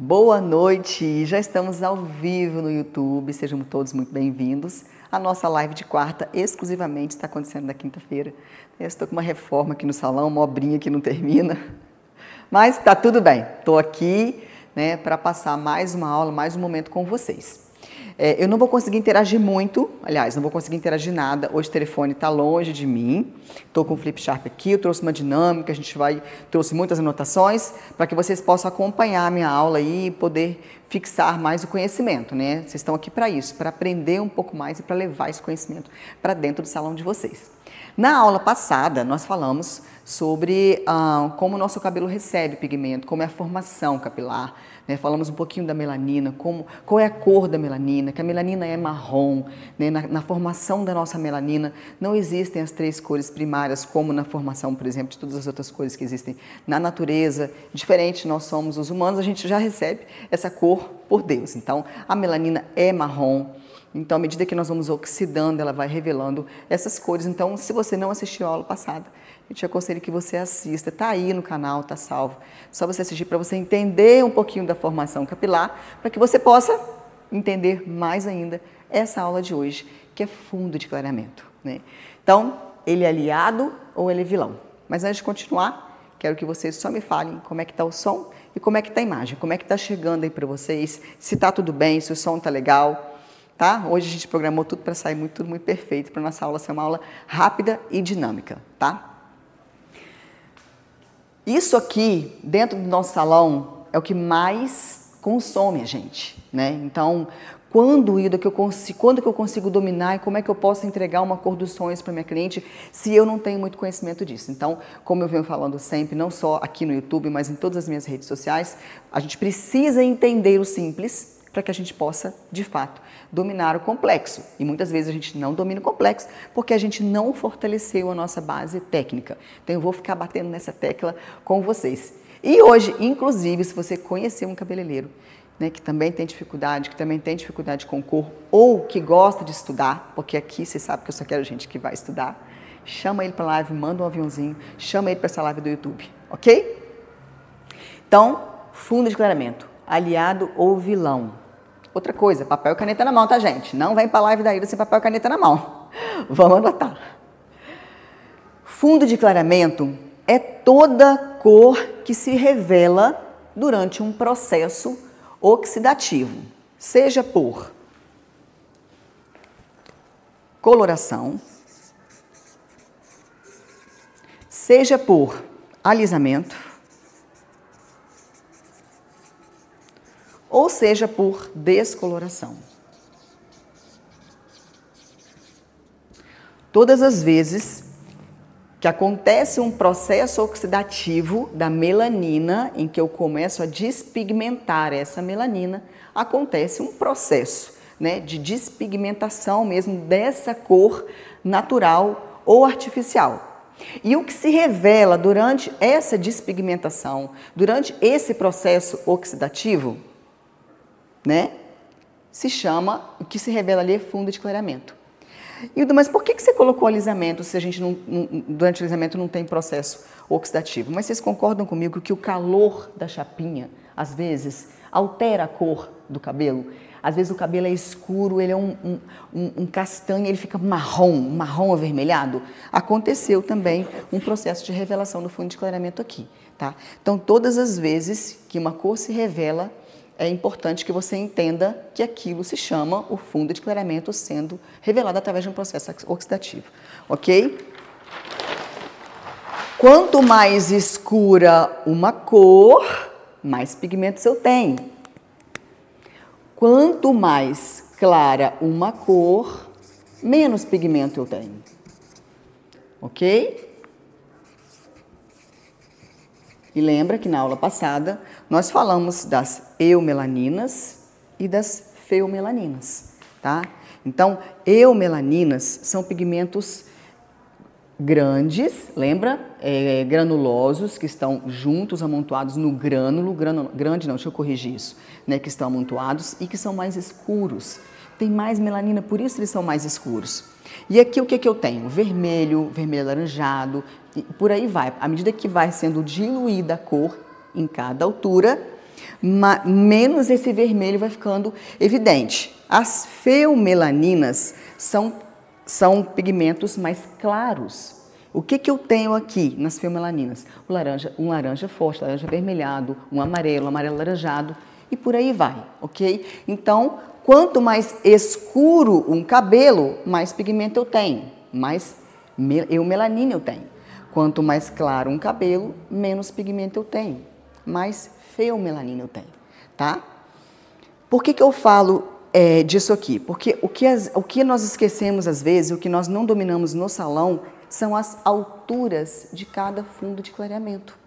Boa noite! Já estamos ao vivo no YouTube, sejam todos muito bem-vindos. A nossa live de quarta exclusivamente está acontecendo na quinta-feira. Eu estou com uma reforma aqui no salão, uma obrinha que não termina, mas está tudo bem. Estou aqui, para passar mais uma aula, mais um momento com vocês. Eu não vou conseguir interagir muito, aliás, não vou conseguir interagir nada. Hoje o telefone está longe de mim. Estou com o Flip Sharp aqui, eu trouxe uma dinâmica, trouxe muitas anotações para que vocês possam acompanhar a minha aula e poder fixar mais o conhecimento, né? Vocês estão aqui para isso, para aprender um pouco mais e para levar esse conhecimento para dentro do salão de vocês. Na aula passada, nós falamos sobre como o nosso cabelo recebe pigmento, como é a formação capilar, né? Falamos um pouquinho da melanina, qual é a cor da melanina, que a melanina é marrom, né? Na formação da nossa melanina não existem as 3 cores primárias, como na formação, por exemplo, de todas as outras cores que existem na natureza. Diferente, nós somos os humanos, a gente já recebe essa cor por Deus. Então, a melanina é marrom. Então, à medida que nós vamos oxidando, ela vai revelando essas cores. Então, se você não assistiu a aula passada, eu te aconselho que você assista. Está aí no canal, está salvo. Só você assistir para você entender um pouquinho da formação capilar, para que você possa entender mais ainda essa aula de hoje, que é fundo de clareamento, né? Então, ele é aliado ou ele é vilão? Mas antes de continuar, quero que vocês só me falem como é que está o som e como é que está a imagem, como é que está chegando aí para vocês, se está tudo bem, se o som está legal. Tá? Hoje a gente programou tudo para sair tudo muito perfeito, para a nossa aula ser uma aula rápida e dinâmica, tá? Isso aqui, dentro do nosso salão, é o que mais consome a gente, né? Então, quando que eu consigo dominar e como é que eu posso entregar uma cor dos sonhos para minha cliente se eu não tenho muito conhecimento disso? Então, como eu venho falando sempre, não só aqui no YouTube, mas em todas as minhas redes sociais, a gente precisa entender o simples para que a gente possa, de fato, dominar o complexo. E muitas vezes a gente não domina o complexo porque a gente não fortaleceu a nossa base técnica. Então eu vou ficar batendo nessa tecla com vocês. E hoje, inclusive, se você conhecer um cabeleireiro, né, que também tem dificuldade com cor ou que gosta de estudar, porque aqui você sabe que eu só quero gente que vai estudar, chama ele para a live, manda um aviãozinho, chama ele para essa live do YouTube, ok? Então, fundo de clareamento, aliado ou vilão? Outra coisa, papel e caneta na mão, tá, gente? Não vem para a live da Ida sem papel e caneta na mão. Vamos anotar. Fundo de clareamento é toda cor que se revela durante um processo oxidativo, seja por coloração, seja por alisamento, ou seja por descoloração. Todas as vezes que acontece um processo oxidativo da melanina, em que eu começo a despigmentar essa melanina, acontece um processo, né, de despigmentação mesmo dessa cor natural ou artificial. E o que se revela durante essa despigmentação, durante esse processo oxidativo, né, se chama, o que se revela ali é fundo de clareamento. Hilda, mas por que você colocou alisamento se a gente durante o alisamento não tem processo oxidativo? Mas vocês concordam comigo que o calor da chapinha, às vezes, altera a cor do cabelo? Às vezes o cabelo é escuro, ele é um castanho, ele fica marrom avermelhado. Aconteceu também um processo de revelação do fundo de clareamento aqui, tá? Então, todas as vezes que uma cor se revela, é importante que você entenda que aquilo se chama o fundo de clareamento sendo revelado através de um processo oxidativo, ok? Quanto mais escura uma cor, mais pigmentos eu tenho. Quanto mais clara uma cor, menos pigmento eu tenho, ok? E lembra que na aula passada nós falamos das eumelaninas e das feomelaninas, tá? Então, eumelaninas são pigmentos grandes, lembra? Granulosos, que estão juntos, amontoados no grânulo, grande não, deixa eu corrigir isso, né? Que estão amontoados e que são mais escuros. Tem mais melanina, por isso eles são mais escuros. E aqui o que eu tenho? Vermelho, vermelho alaranjado, e por aí vai. À medida que vai sendo diluída a cor em cada altura, menos esse vermelho vai ficando evidente. As feomelaninas são pigmentos mais claros. O que eu tenho aqui nas feomelaninas? Um laranja forte, laranja avermelhado, um amarelo alaranjado e por aí vai, ok? Então, quanto mais escuro um cabelo, mais pigmento eu tenho, mais eumelanina eu tenho. Quanto mais claro um cabelo, menos pigmento eu tenho, mais feomelanina eu tenho, tá? Por que eu falo disso aqui? Porque o que nós esquecemos às vezes, o que nós não dominamos no salão, são as alturas de cada fundo de clareamento.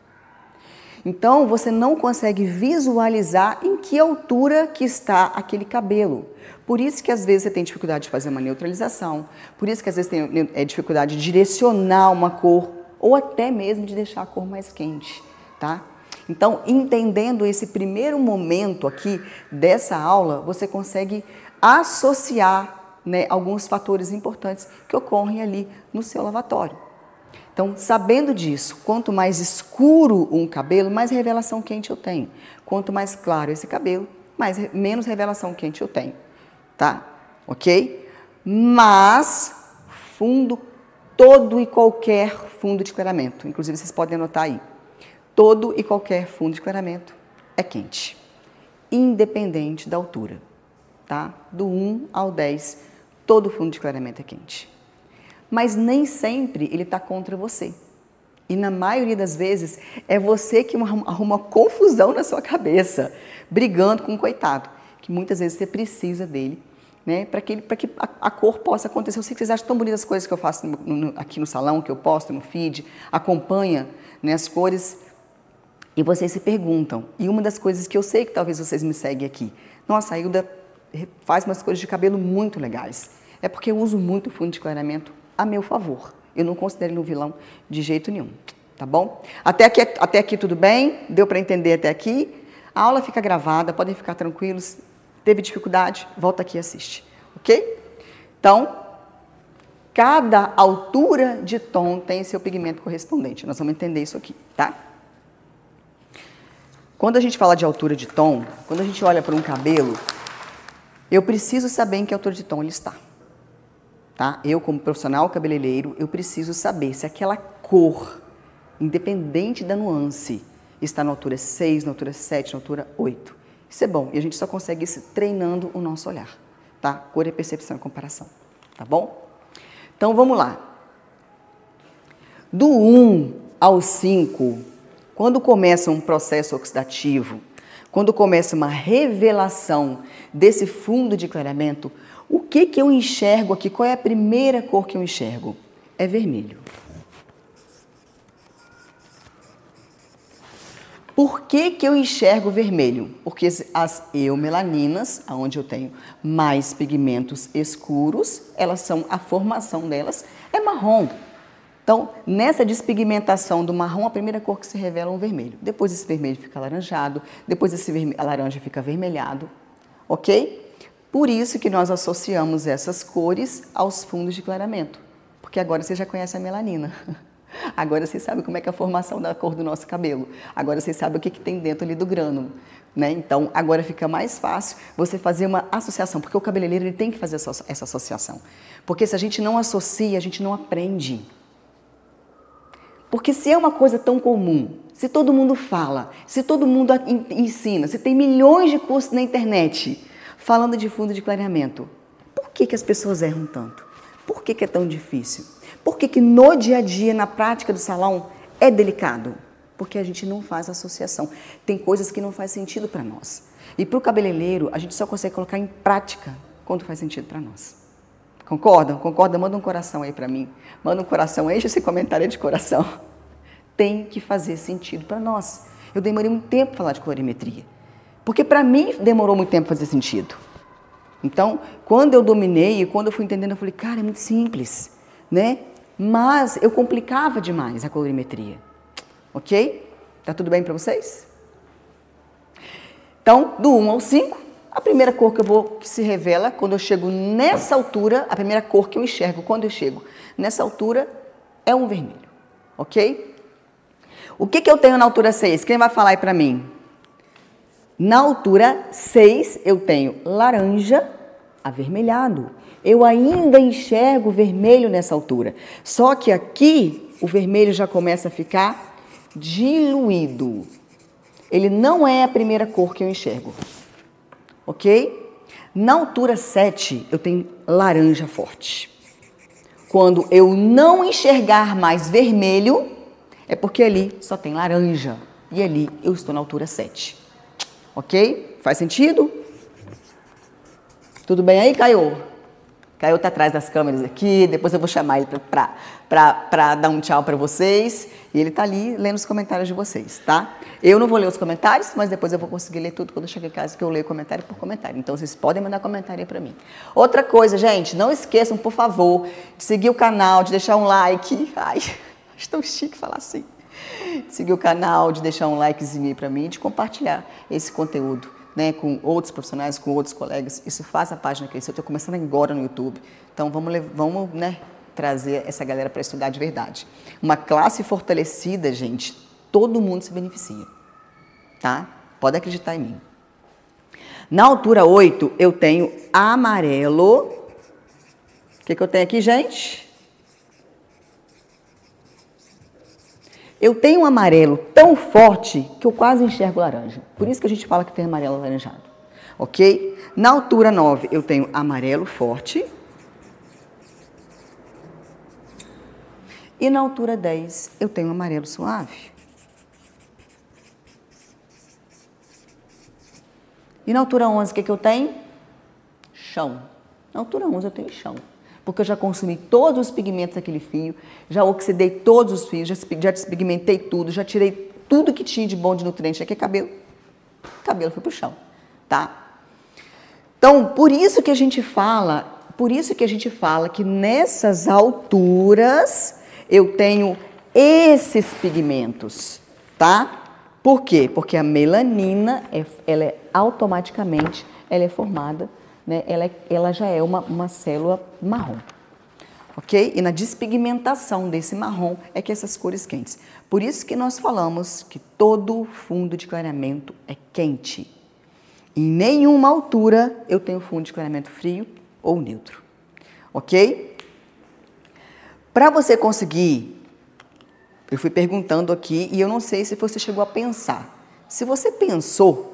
Então, você não consegue visualizar em que altura que está aquele cabelo. Por isso que às vezes você tem dificuldade de fazer uma neutralização, por isso que às vezes tem dificuldade de direcionar uma cor, ou até mesmo de deixar a cor mais quente, tá? Então, entendendo esse primeiro momento aqui dessa aula, você consegue associar, né, alguns fatores importantes que ocorrem ali no seu lavatório. Então, sabendo disso, quanto mais escuro um cabelo, mais revelação quente eu tenho. Quanto mais claro esse cabelo, menos revelação quente eu tenho, tá? Ok? Mas, todo e qualquer fundo de clareamento, inclusive vocês podem anotar aí, todo e qualquer fundo de clareamento é quente, independente da altura, tá? Do 1 ao 10, todo fundo de clareamento é quente. Mas nem sempre ele está contra você. E na maioria das vezes é você que arruma confusão na sua cabeça, brigando com o coitado, que muitas vezes você precisa dele, né, para que a cor possa acontecer. Eu sei que vocês acham tão bonitas as coisas que eu faço aqui no salão, que eu posto no feed, acompanha, né, as cores, e vocês se perguntam. E uma das coisas que eu sei que talvez vocês me seguem aqui, nossa, a Hilda faz umas cores de cabelo muito legais. É porque eu uso muito fundo de clareamento a meu favor. Eu não considero ele um vilão de jeito nenhum, tá bom? Até aqui tudo bem? Deu para entender até aqui? A aula fica gravada, podem ficar tranquilos. Teve dificuldade? Volta aqui e assiste, ok? Então, cada altura de tom tem seu pigmento correspondente. Nós vamos entender isso aqui, tá? Quando a gente fala de altura de tom, quando a gente olha para um cabelo, eu preciso saber em que altura de tom ele está. Tá? Eu, como profissional cabeleireiro, eu preciso saber se aquela cor, independente da nuance, está na altura 6, na altura 7, na altura 8. Isso é bom, e a gente só consegue isso treinando o nosso olhar, tá? Cor é percepção e comparação, tá bom? Então, vamos lá. Do 1 ao 5, quando começa um processo oxidativo, quando começa uma revelação desse fundo de clareamento, o que eu enxergo aqui? Qual é a primeira cor que eu enxergo? É vermelho. Por que eu enxergo vermelho? Porque as eumelaninas, onde eu tenho mais pigmentos escuros, a formação delas é marrom. Então, nessa despigmentação do marrom, a primeira cor que se revela é um vermelho. Depois esse vermelho fica alaranjado, depois a laranja fica avermelhado, ok? Por isso que nós associamos essas cores aos fundos de clareamento, porque agora você já conhece a melanina. Agora você sabe como é que é a formação da cor do nosso cabelo. Agora você sabe o que tem dentro ali do grânulo, né? Então, agora fica mais fácil você fazer uma associação, porque o cabeleireiro ele tem que fazer essa associação. Porque se a gente não associa, a gente não aprende. Porque se é uma coisa tão comum, se todo mundo fala, se todo mundo ensina, se tem milhões de cursos na internet falando de fundo de clareamento, por que as pessoas erram tanto? Por que é tão difícil? Por que no dia a dia, na prática do salão, é delicado? Porque a gente não faz associação. Tem coisas que não faz sentido para nós. E para o cabeleireiro, a gente só consegue colocar em prática quando faz sentido para nós. Concordam? Concordam? Manda um coração aí para mim. Manda um coração, enche esse comentário de coração. Tem que fazer sentido para nós. Eu demorei muito tempo para falar de colorimetria. Porque para mim demorou muito tempo fazer sentido. Então, quando eu dominei e quando eu fui entendendo, eu falei, cara, é muito simples, né? Mas eu complicava demais a colorimetria. Ok? Tá tudo bem para vocês? Então, do 1 ao 5, a primeira cor que se revela quando eu chego nessa altura, a primeira cor que eu enxergo quando eu chego nessa altura é um vermelho. Ok? O que eu tenho na altura 6? Quem vai falar aí para mim? Na altura 6, eu tenho laranja avermelhado. Eu ainda enxergo vermelho nessa altura. Só que aqui, o vermelho já começa a ficar diluído. Ele não é a primeira cor que eu enxergo. Ok? Na altura 7, eu tenho laranja forte. Quando eu não enxergar mais vermelho, é porque ali só tem laranja. E ali eu estou na altura 7. Ok? Faz sentido? Tudo bem aí, Caio? Caio tá atrás das câmeras aqui, depois eu vou chamar ele para dar um tchau para vocês. E ele tá ali lendo os comentários de vocês, tá? Eu não vou ler os comentários, mas depois eu vou conseguir ler tudo quando eu chegar em casa, que eu leio comentário por comentário. Então, vocês podem mandar comentário aí para mim. Outra coisa, gente, não esqueçam, por favor, de seguir o canal, de deixar um like. Ai, acho tão chique falar assim. Seguir o canal, de deixar um likezinho aí para mim, de compartilhar esse conteúdo, né, com outros profissionais, com outros colegas. Isso faz a página crescer. Eu estou começando agora no YouTube. Então, vamos né, trazer essa galera para estudar de verdade. Uma classe fortalecida, gente, todo mundo se beneficia, tá? Pode acreditar em mim. Na altura 8, eu tenho amarelo. O que eu tenho aqui, gente? Eu tenho um amarelo tão forte que eu quase enxergo laranja. Por isso que a gente fala que tem amarelo alaranjado. Ok? Na altura 9, eu tenho amarelo forte. E na altura 10, eu tenho amarelo suave. E na altura 11, o que eu tenho? Chão. Na altura 11, eu tenho chão. Porque eu já consumi todos os pigmentos daquele fio, já oxidei todos os fios, já despigmentei tudo, já tirei tudo que tinha de bom de nutriente. Aqui é cabelo. Cabelo foi pro chão, tá? Então, por isso que a gente fala que nessas alturas eu tenho esses pigmentos, tá? Por quê? Porque a melanina, ela é automaticamente, ela é formada, né? Ela já é uma célula marrom, ok? E na despigmentação desse marrom é que essas cores quentes. Por isso que nós falamos que todo fundo de clareamento é quente. Em nenhuma altura eu tenho fundo de clareamento frio ou neutro, ok? Para você conseguir, eu fui perguntando aqui e eu não sei se você chegou a pensar. Se você pensou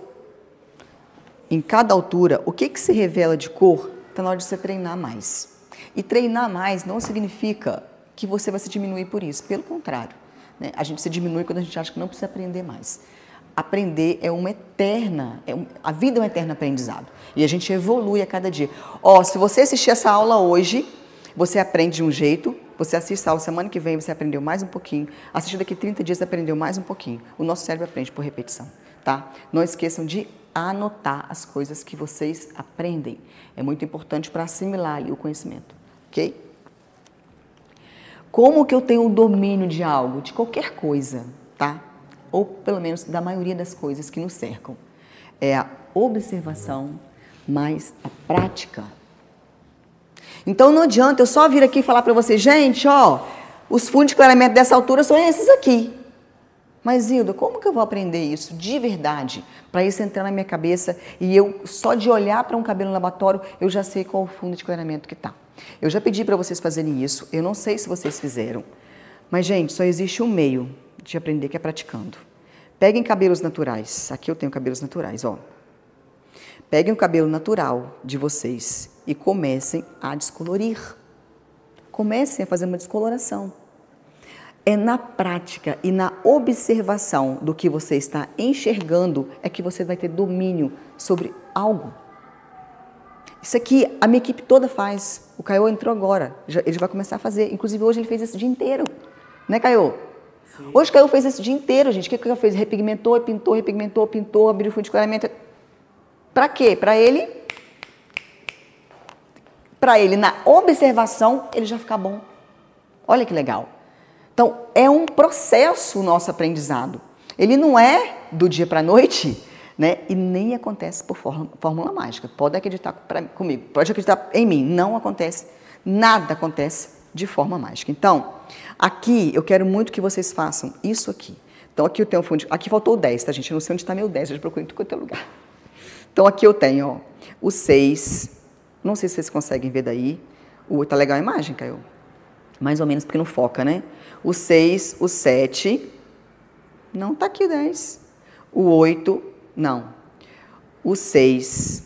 em cada altura, o que se revela de cor, está na hora de você treinar mais. E treinar mais não significa que você vai se diminuir por isso. Pelo contrário, né? A gente se diminui quando a gente acha que não precisa aprender mais. Aprender é uma eterna, a vida é um eterno aprendizado. E a gente evolui a cada dia. Ó, se você assistir essa aula hoje, você aprende de um jeito, você assiste a aula semana que vem, você aprendeu mais um pouquinho, assiste daqui 30 dias, você aprendeu mais um pouquinho. O nosso cérebro aprende por repetição, tá? Não esqueçam de anotar as coisas que vocês aprendem. É muito importante para assimilar ali o conhecimento, ok? Como que eu tenho o domínio de algo? De qualquer coisa, tá? Ou pelo menos da maioria das coisas que nos cercam. É a observação mais a prática. Então não adianta eu só vir aqui e falar para vocês, gente, ó, os fundos de clareamento dessa altura são esses aqui. Mas, Hilda, como que eu vou aprender isso de verdade? Para isso entrar na minha cabeça e eu, só de olhar para um cabelo no laboratório, eu já sei qual o fundo de clareamento que tá. Eu já pedi para vocês fazerem isso, eu não sei se vocês fizeram. Mas, gente, só existe um meio de aprender, que é praticando. Peguem cabelos naturais. Aqui eu tenho cabelos naturais, ó. Peguem o cabelo natural de vocês e comecem a descolorir. Comecem a fazer uma descoloração. É na prática e na observação do que você está enxergando é que você vai ter domínio sobre algo. Isso aqui a minha equipe toda faz. O Caio entrou agora, ele vai começar a fazer. Inclusive hoje ele fez esse dia inteiro. Né, Caio? Sim. Hoje o Caio fez esse dia inteiro, gente. O que o Caio fez? Repigmentou, pintou, abriu o fundo de clareamento. Para quê? Para ele, na observação, ele já ficar bom. Olha que legal. Então, é um processo o nosso aprendizado. Ele não é do dia para a noite, né? E nem acontece por fórmula mágica. Pode acreditar comigo, pode acreditar em mim. Não acontece, nada acontece de forma mágica. Então, aqui eu quero muito que vocês façam isso aqui. Então, aqui eu tenho um fundo... Aqui faltou o 10, tá, gente? Eu não sei onde está meu 10, eu já procurei em tudo quanto é lugar. Então, aqui eu tenho, ó, o 6. Não sei se vocês conseguem ver daí. Tá legal a imagem, Caio? Mais ou menos, porque não foca, né? O 6, o 7. Não tá aqui o 10. O 8, não. O 6.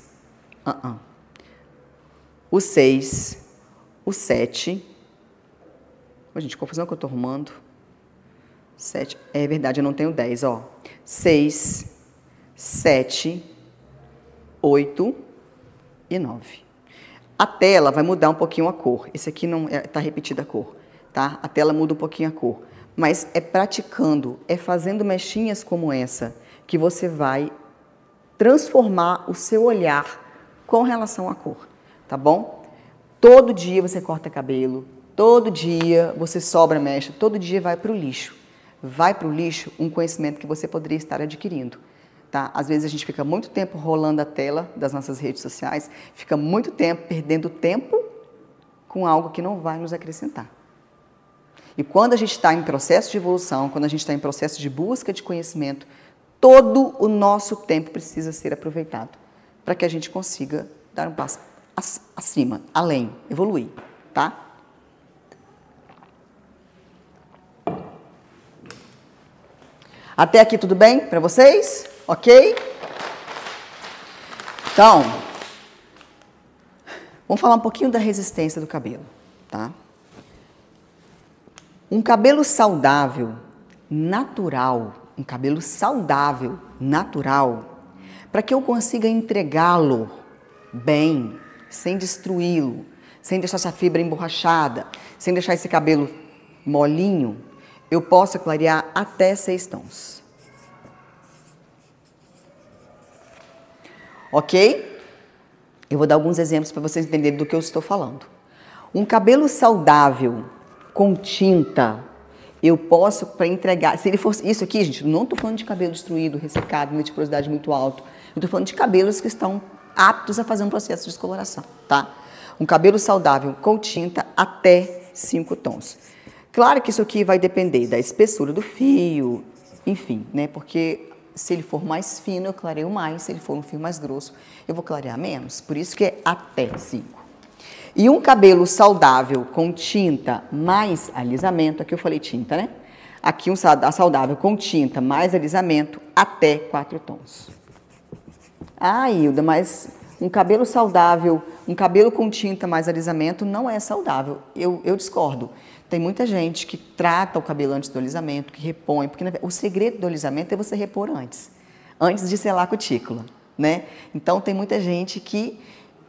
O 6. O 7. Ô, gente, confusão que eu tô arrumando. 7. É verdade, eu não tenho 10, ó. 6, 7, 8 e 9. A tela vai mudar um pouquinho a cor. Esse aqui não tá repetida a cor, tá? A tela muda um pouquinho a cor. Mas é praticando, é fazendo mechinhas como essa que você vai transformar o seu olhar com relação à cor, tá bom? Todo dia você corta cabelo, todo dia você sobra mecha, todo dia vai para o lixo. Vai para o lixo um conhecimento que você poderia estar adquirindo. Tá? Às vezes a gente fica muito tempo rolando a tela das nossas redes sociais, fica muito tempo perdendo tempo com algo que não vai nos acrescentar. E quando a gente está em processo de evolução, quando a gente está em processo de busca de conhecimento, todo o nosso tempo precisa ser aproveitado para que a gente consiga dar um passo acima, além, evoluir, tá? Até aqui tudo bem para vocês? Ok? Então, vamos falar um pouquinho da resistência do cabelo, tá? Um cabelo saudável, natural, um cabelo saudável, natural, para que eu consiga entregá-lo bem, sem destruí-lo, sem deixar essa fibra emborrachada, sem deixar esse cabelo molinho, eu posso clarear até 6 tons. Ok? Eu vou dar alguns exemplos para vocês entenderem do que eu estou falando. Um cabelo saudável com tinta, eu posso para entregar... Se ele fosse isso aqui, gente, não estou falando de cabelo destruído, ressecado, uma tiporosidade muito alta. Eu estou falando de cabelos que estão aptos a fazer um processo de descoloração, tá? Um cabelo saudável com tinta até 5 tons. Claro que isso aqui vai depender da espessura do fio, enfim, né? Porque se ele for mais fino, eu clareio mais. Se ele for um fio mais grosso, eu vou clarear menos. Por isso que é até 5. E um cabelo saudável com tinta mais alisamento, aqui eu falei tinta, né? Aqui um saudável com tinta mais alisamento até 4 tons. Ah, Hilda, mas um cabelo saudável, um cabelo com tinta mais alisamento não é saudável. Eu discordo. Tem muita gente que trata o cabelo antes do alisamento, que repõe, porque o segredo do alisamento é você repor antes de selar a cutícula, né? Então, tem muita gente que,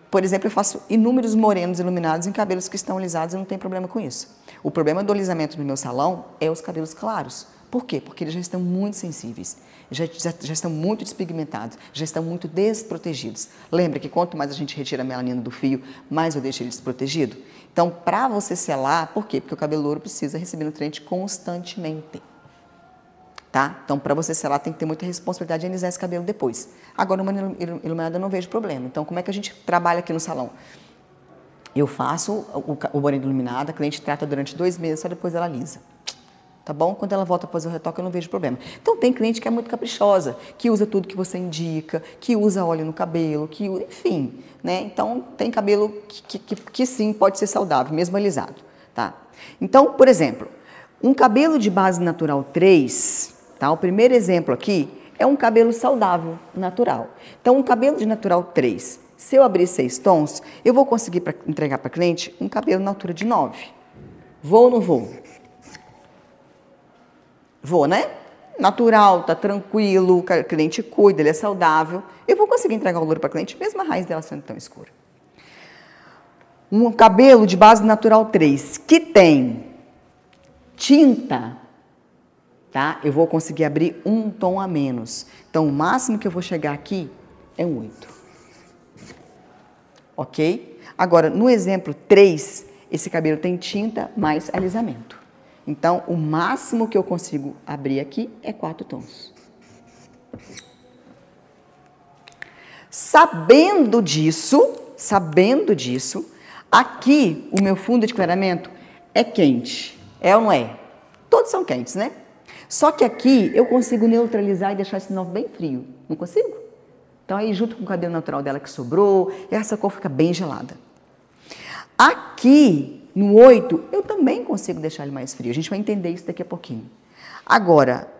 por exemplo, eu faço inúmeros morenos iluminados em cabelos que estão alisados e não tem problema com isso. O problema do alisamento no meu salão é os cabelos claros. Por quê? Porque eles já estão muito sensíveis, já estão muito despigmentados, já estão muito desprotegidos. Lembra que quanto mais a gente retira a melanina do fio, mais eu deixo ele desprotegido? Então, para você selar, por quê? Porque o cabelo louro precisa receber nutriente constantemente. Tá? Então, para você selar, tem que ter muita responsabilidade em alisar esse cabelo depois. Agora, uma iluminada eu não vejo problema. Então, como é que a gente trabalha aqui no salão? Eu faço o moreno iluminado, a cliente trata durante 2 meses, só depois ela alisa. Tá bom? Quando ela volta a fazer o retoque, eu não vejo problema. Então, tem cliente que é muito caprichosa, que usa tudo que você indica, que usa óleo no cabelo, que enfim, né? Então, tem cabelo que sim, pode ser saudável, mesmo alisado, tá? Então, por exemplo, um cabelo de base natural 3, tá? O primeiro exemplo aqui é um cabelo saudável, natural. Então, um cabelo de natural 3, se eu abrir 6 tons, eu vou conseguir entregar para a cliente um cabelo na altura de 9. Vou ou não vou? Vou, né? Natural, tá tranquilo, o cliente cuida, ele é saudável. Eu vou conseguir entregar o louro para a cliente, mesmo a raiz dela sendo tão escura. Um cabelo de base natural 3, que tem tinta, tá? Eu vou conseguir abrir 1 tom a menos. Então, o máximo que eu vou chegar aqui é um 8. Ok? Agora, no exemplo 3, esse cabelo tem tinta mais alisamento. Então, o máximo que eu consigo abrir aqui é 4 tons. Sabendo disso, aqui o meu fundo de clareamento é quente. É ou não é? Todos são quentes, né? Só que aqui eu consigo neutralizar e deixar esse 9 bem frio. Não consigo? Então aí junto com o cabelo natural dela que sobrou, essa cor fica bem gelada. Aqui no 8 eu também consigo deixar ele mais frio. A gente vai entender isso daqui a pouquinho. Agora,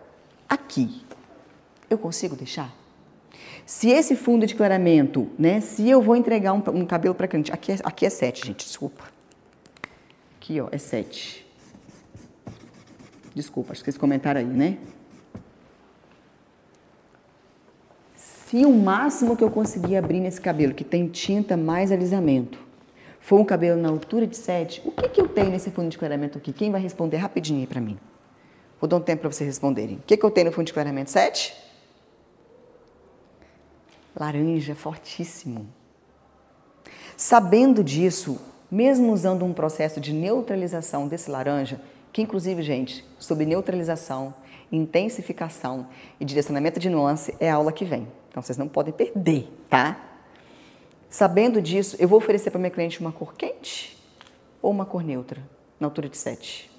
aqui, eu consigo deixar? Se esse fundo de clareamento, né, se eu vou entregar um cabelo para cliente, aqui é 7, gente, desculpa. Aqui, ó, é 7. Desculpa, acho que vocês comentaram aí, né? Se o máximo que eu conseguir abrir nesse cabelo, que tem tinta mais alisamento, for um cabelo na altura de 7, o que eu tenho nesse fundo de clareamento aqui? Quem vai responder rapidinho aí para mim? Vou dar um tempo para vocês responderem. O que eu tenho no fundo de clareamento 7? Laranja, fortíssimo. Sabendo disso, mesmo usando um processo de neutralização desse laranja, que inclusive, gente, sobre neutralização, intensificação e direcionamento de nuance é a aula que vem. Então, vocês não podem perder, tá? Sabendo disso, eu vou oferecer para minha cliente uma cor quente ou uma cor neutra, na altura de 7.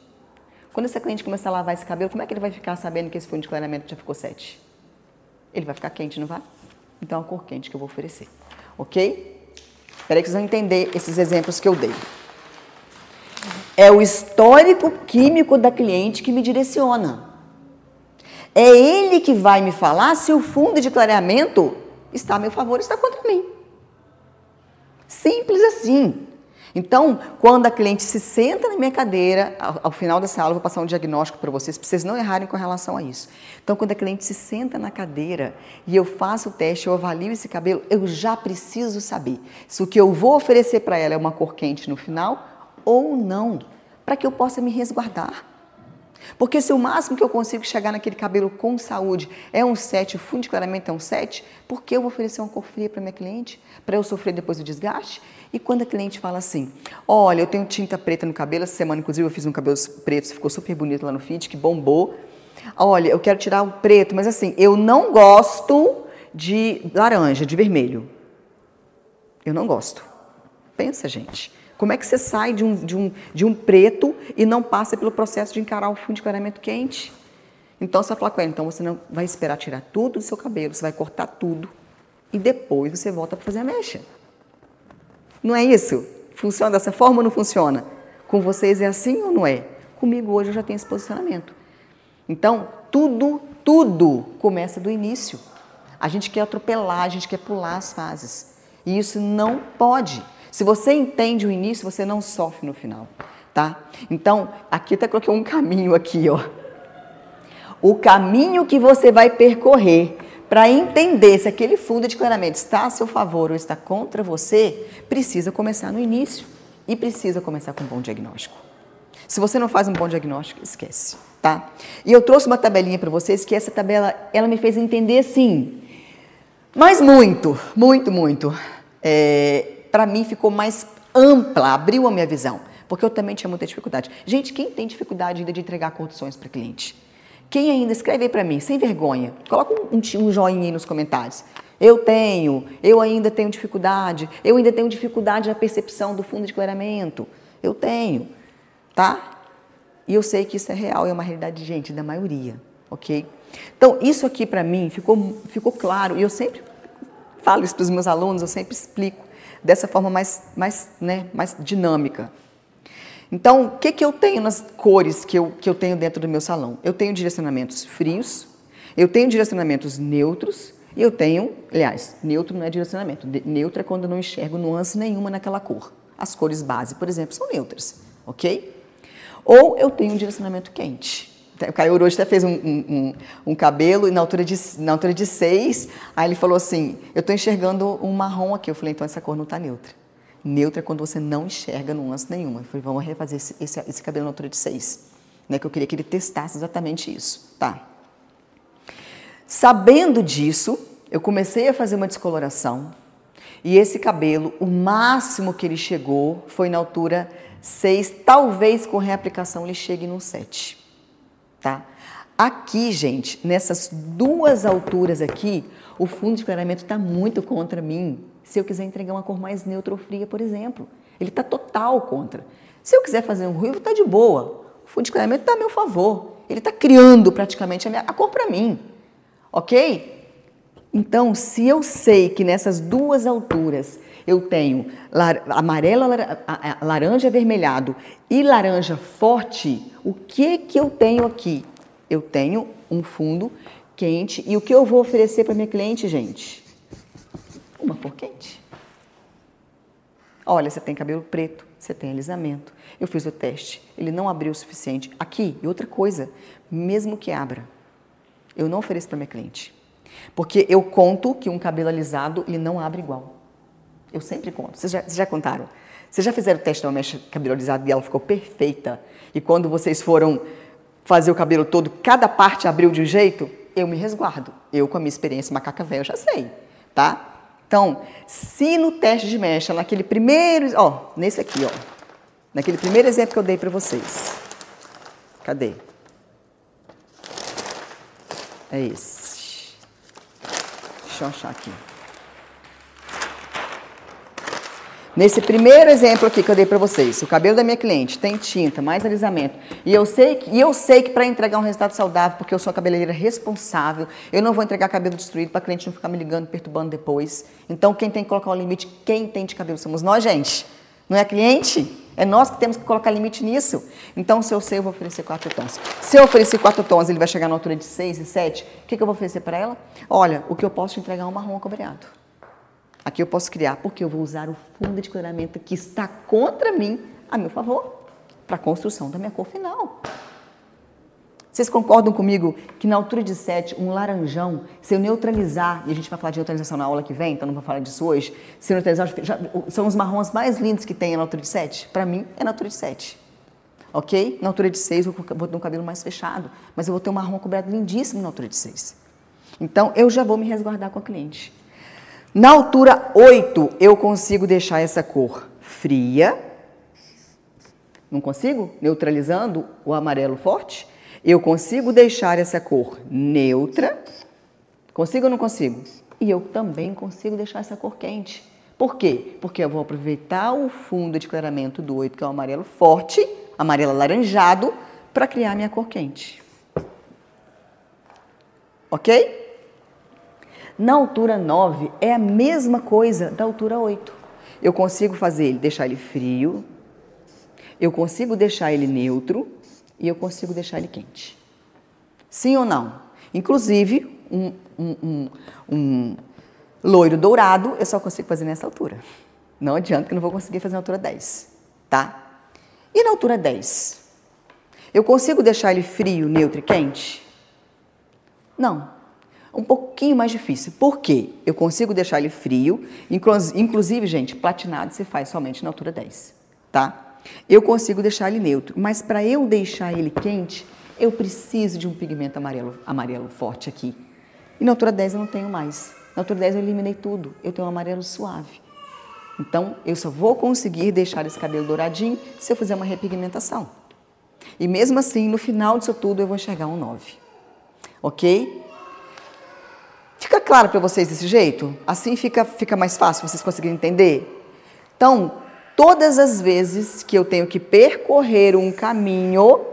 Quando essa cliente começar a lavar esse cabelo, como é que ele vai ficar sabendo que esse fundo de clareamento já ficou 7? Ele vai ficar quente, não vai? Então, é a cor quente que eu vou oferecer, ok? Espera aí que vocês vão entender esses exemplos que eu dei. É o histórico químico da cliente que me direciona. É ele que vai me falar se o fundo de clareamento está a meu favor ou está contra mim. Simples assim. Então, quando a cliente se senta na minha cadeira, ao final dessa aula eu vou passar um diagnóstico para vocês não errarem com relação a isso. Então, quando a cliente se senta na cadeira e eu faço o teste, eu avalio esse cabelo, eu já preciso saber se o que eu vou oferecer para ela é uma cor quente no final ou não, para que eu possa me resguardar. Porque se o máximo que eu consigo chegar naquele cabelo com saúde é um 7, o fundo de clareamento é um 7, por que eu vou oferecer uma cor fria para minha cliente? Para eu sofrer depois do desgaste? E quando a cliente fala assim, olha, eu tenho tinta preta no cabelo, essa semana inclusive eu fiz um cabelo preto, ficou super bonito lá no feed, que bombou. Olha, eu quero tirar o preto, mas assim, eu não gosto de laranja, de vermelho. Eu não gosto. Pensa, gente. Como é que você sai de um preto e não passa pelo processo de encarar o fundo de clareamento quente? Então, você vai falar com ela, então você não vai esperar tirar tudo do seu cabelo, você vai cortar tudo e depois você volta para fazer a mecha. Não é isso? Funciona dessa forma ou não funciona? Com vocês é assim ou não é? Comigo hoje eu já tenho esse posicionamento. Então, tudo começa do início. A gente quer atropelar, a gente quer pular as fases. E isso não pode. Se você entende o início, você não sofre no final, tá? Então, aqui até coloquei um caminho aqui, ó. O caminho que você vai percorrer para entender se aquele fundo de clareamento está a seu favor ou está contra você, precisa começar no início e precisa começar com um bom diagnóstico. Se você não faz um bom diagnóstico, esquece, tá? E eu trouxe uma tabelinha para vocês, que essa tabela, ela me fez entender, sim, mas muito. Para mim ficou mais ampla, abriu a minha visão, porque eu também tinha muita dificuldade. Gente, quem tem dificuldade ainda de entregar condições para cliente? Quem ainda escreve aí para mim, sem vergonha, coloca um joinha aí nos comentários. Eu ainda tenho dificuldade, eu ainda tenho dificuldade na percepção do fundo de clareamento. Eu tenho, tá? E eu sei que isso é real, é uma realidade, gente, da maioria, ok? Então, isso aqui para mim ficou claro, e eu sempre falo isso para os meus alunos, eu sempre explico dessa forma mais dinâmica. Então, o que eu tenho nas cores que eu tenho dentro do meu salão? Eu tenho direcionamentos frios, eu tenho direcionamentos neutros, e eu tenho, aliás, neutro não é direcionamento, neutro é quando eu não enxergo nuance nenhuma naquela cor. As cores base, por exemplo, são neutras, ok? Ou eu tenho um direcionamento quente. O Caio hoje até fez um cabelo e na altura de 6, aí ele falou assim, eu estou enxergando um marrom aqui. Eu falei, então essa cor não está neutra. Neutra é quando você não enxerga nuance nenhuma. Eu falei, vamos refazer esse cabelo na altura de 6. Né, que eu queria que ele testasse exatamente isso. Tá. Sabendo disso, eu comecei a fazer uma descoloração e esse cabelo, o máximo que ele chegou foi na altura 6, talvez com reaplicação ele chegue no 7. Tá? Aqui, gente, nessas duas alturas aqui, o fundo de clareamento está muito contra mim. Se eu quiser entregar uma cor mais neutra ou fria, por exemplo, ele está total contra. Se eu quiser fazer um ruivo, está de boa. O fundo de clareamento está a meu favor. Ele está criando praticamente a cor para mim, ok? Então, se eu sei que nessas duas alturas eu tenho amarelo, laranja avermelhado e laranja forte, o que eu tenho aqui? Eu tenho um fundo quente e o que eu vou oferecer para minha cliente, gente? Uma cor quente. Olha, você tem cabelo preto, você tem alisamento. Eu fiz o teste, ele não abriu o suficiente. Aqui, e outra coisa, mesmo que abra, eu não ofereço para minha cliente. Porque eu conto que um cabelo alisado, ele não abre igual. Eu sempre conto. Vocês já contaram? Vocês já fizeram o teste de uma mecha cabelo alisado e ela ficou perfeita? E quando vocês foram fazer o cabelo todo, cada parte abriu de um jeito? Eu me resguardo. Eu, com a minha experiência macaca velha, já sei, tá? Então, se no teste de mecha, naquele primeiro, nesse aqui, naquele primeiro exemplo que eu dei para vocês, cadê? É esse. Deixa eu achar aqui. Nesse primeiro exemplo aqui que eu dei para vocês, o cabelo da minha cliente tem tinta, mais alisamento, e eu sei que para entregar um resultado saudável, porque eu sou a cabeleireira responsável, eu não vou entregar cabelo destruído para a cliente não ficar me ligando, perturbando depois. Então, quem tem que colocar o limite, quem tem de cabelo somos nós, gente. Não é a cliente? É nós que temos que colocar limite nisso. Então, se eu sei, eu vou oferecer 4 tons. Se eu oferecer 4 tons, ele vai chegar na altura de 6 e 7, o que eu vou oferecer para ela? Olha, o que eu posso te entregar é um marrom acobreado. Aqui eu posso criar, porque eu vou usar o fundo de clareamento que está contra mim, a meu favor, para a construção da minha cor final. Vocês concordam comigo que na altura de 7, um laranjão, se eu neutralizar, e a gente vai falar de neutralização na aula que vem, então não vou falar disso hoje, se eu neutralizar, são os marrons mais lindos que tem na altura de 7? Para mim, é na altura de 7. Ok? Na altura de 6, eu vou ter um cabelo mais fechado, mas eu vou ter um marrom coberto lindíssimo na altura de 6. Então, eu já vou me resguardar com a cliente. Na altura 8, eu consigo deixar essa cor fria. Não consigo? Neutralizando o amarelo forte. Eu consigo deixar essa cor neutra. Consigo ou não consigo? E eu também consigo deixar essa cor quente. Por quê? Porque eu vou aproveitar o fundo de clareamento do 8, que é o amarelo forte, amarelo alaranjado, para criar minha cor quente. Ok? Na altura 9, é a mesma coisa da altura 8. Eu consigo deixar ele frio, eu consigo deixar ele neutro e eu consigo deixar ele quente. Sim ou não? Inclusive, um loiro dourado, eu só consigo fazer nessa altura. Não adianta que eu não vou conseguir fazer na altura 10, tá? E na altura 10? Eu consigo deixar ele frio, neutro e quente? Não. Um pouquinho mais difícil. Por quê? Eu consigo deixar ele frio, inclusive, gente, platinado se faz somente na altura 10, tá? Eu consigo deixar ele neutro, mas para eu deixar ele quente, eu preciso de um pigmento amarelo forte aqui. E na altura 10 eu não tenho mais. Na altura 10 eu eliminei tudo, eu tenho um amarelo suave. Então, eu só vou conseguir deixar esse cabelo douradinho se eu fizer uma repigmentação. E mesmo assim, no final disso tudo, eu vou enxergar um 9. Ok? Fica claro para vocês desse jeito? Assim fica mais fácil vocês conseguirem entender? Então, todas as vezes que eu tenho que percorrer um caminho,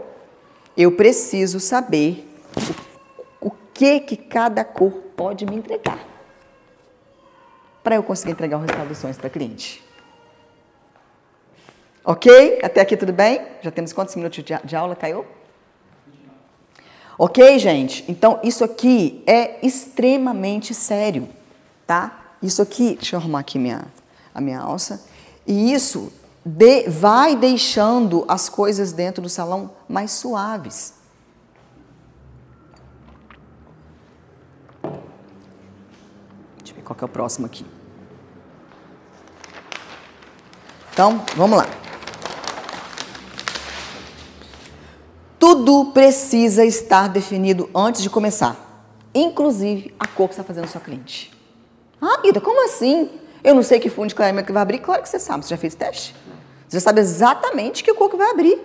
eu preciso saber o que cada cor pode me entregar. Para eu conseguir entregar o resultado dos sonhos para a cliente. Ok? Até aqui tudo bem? Já temos quantos minutos de aula, Caio? Ok, gente? Então, isso aqui é extremamente sério, tá? Isso aqui, deixa eu arrumar aqui a minha alça. E isso vai deixando as coisas dentro do salão mais suaves. Deixa eu ver qual que é o próximo aqui. Então, vamos lá. Tudo precisa estar definido antes de começar, inclusive a cor que você está fazendo a sua cliente. Ah, Ida, como assim? Eu não sei que fundo de clareamento que vai abrir. Claro que você sabe, você já fez teste. Você já sabe exatamente que cor que vai abrir.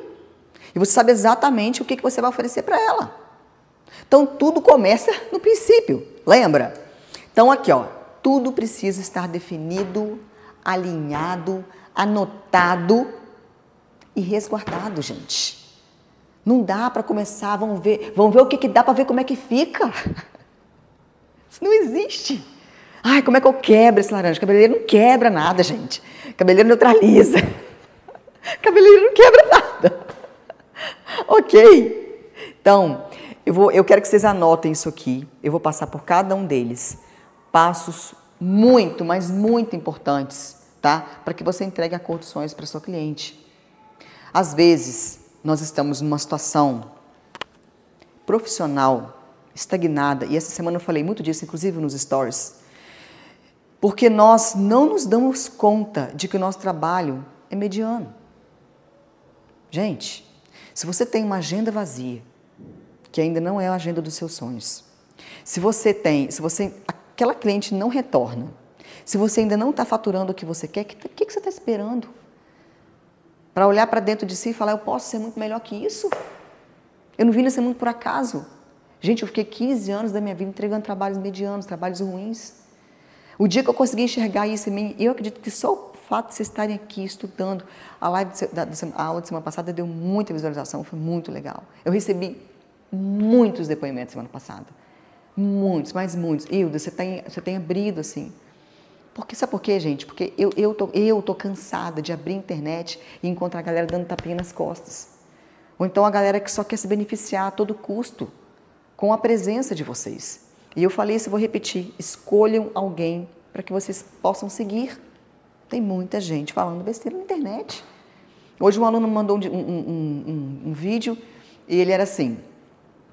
E você sabe exatamente o que você vai oferecer para ela. Então, tudo começa no princípio, lembra? Então, aqui, ó, tudo precisa estar definido, alinhado, anotado e resguardado, gente. Não dá para começar, vamos ver o que dá para ver como é que fica. Isso não existe. Ai, como é que eu quebro esse laranja? Cabeleireiro não quebra nada, gente. Cabeleireiro neutraliza. Cabeleireiro não quebra nada. Ok? Então, eu quero que vocês anotem isso aqui. Eu vou passar por cada um deles. Passos muito, mas muito importantes, tá? Para que você entregue a cor dos sonhos para sua cliente. Às vezes, nós estamos numa situação profissional estagnada, e essa semana eu falei muito disso, inclusive nos stories, porque nós não nos damos conta de que o nosso trabalho é mediano. Gente, se você tem uma agenda vazia, que ainda não é a agenda dos seus sonhos, se aquela cliente não retorna, se você ainda não está faturando o que você quer, o que você está esperando? Para olhar para dentro de si e falar, eu posso ser muito melhor que isso? Eu não vim nesse mundo por acaso. Gente, eu fiquei 15 anos da minha vida entregando trabalhos medianos, trabalhos ruins. O dia que eu consegui enxergar isso em mim, eu acredito que só o fato de vocês estarem aqui estudando, a aula de semana passada deu muita visualização, foi muito legal. Eu recebi muitos depoimentos semana passada. Muitos, mas muitos. Hilda, você tem abrido assim. Sabe por quê, gente? Porque eu tô cansada de abrir a internet e encontrar a galera dando tapinha nas costas. Ou então a galera que só quer se beneficiar a todo custo com a presença de vocês. E eu falei isso, eu vou repetir. Escolham alguém para que vocês possam seguir. Tem muita gente falando besteira na internet. Hoje um aluno me mandou um vídeo e ele era assim...